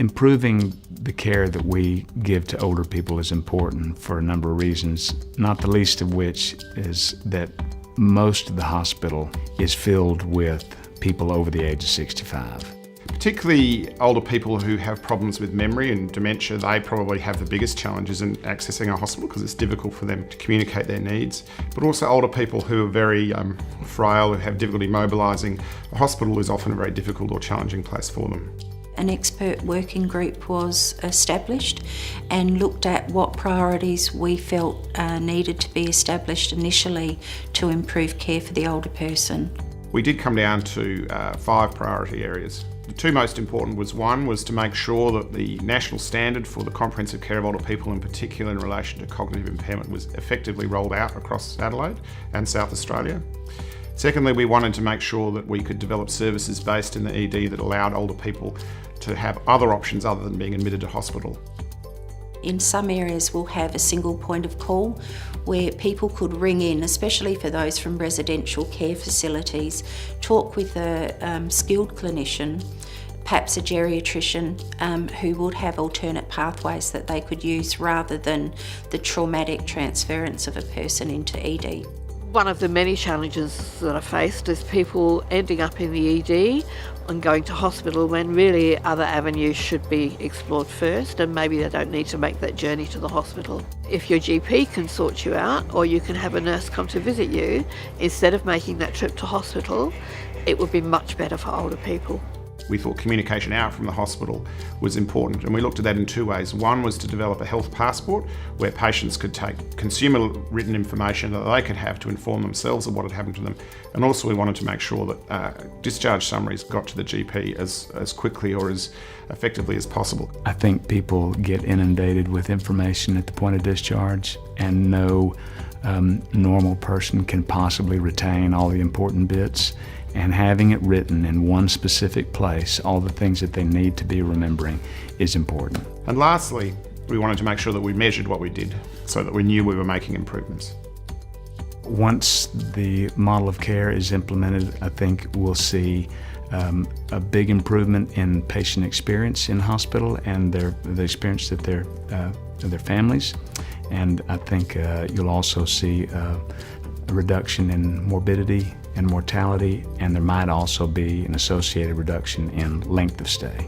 Improving the care that we give to older people is important for a number of reasons, not the least of which is that most of the hospital is filled with people over the age of 65. Particularly older people who have problems with memory and dementia, they probably have the biggest challenges in accessing a hospital because it's difficult for them to communicate their needs. But also older people who are very frail, who have difficulty mobilising, a hospital is often a very difficult or challenging place for them. An expert working group was established and looked at what priorities we felt needed to be established initially to improve care for the older person. We did come down to 5 priority areas. The 2 most important was to make sure that the national standard for the comprehensive care of older people, in particular in relation to cognitive impairment, was effectively rolled out across Adelaide and South Australia. Secondly, we wanted to make sure that we could develop services based in the ED that allowed older people to have other options other than being admitted to hospital. In some areas we'll have a single point of call where people could ring in, especially for those from residential care facilities, talk with a skilled clinician, perhaps a geriatrician, who would have alternate pathways that they could use rather than the traumatic transference of a person into ED. One of the many challenges that I faced is people ending up in the ED and going to hospital when really other avenues should be explored first, and maybe they don't need to make that journey to the hospital. If your GP can sort you out, or you can have a nurse come to visit you, instead of making that trip to hospital, it would be much better for older people. We thought communication out from the hospital was important, and we looked at that in 2 ways. One was to develop a health passport where patients could take consumer written information that they could have to inform themselves of what had happened to them, and also we wanted to make sure that discharge summaries got to the GP as quickly or as effectively as possible. I think people get inundated with information at the point of discharge, and no normal person can possibly retain all the important bits. And having it written in one specific place, all the things that they need to be remembering, is important. And lastly, we wanted to make sure that we measured what we did so that we knew we were making improvements. Once the model of care is implemented, I think we'll see a big improvement in patient experience in hospital and the experience that their families. And I think you'll also see a reduction in morbidity and mortality, and there might also be an associated reduction in length of stay.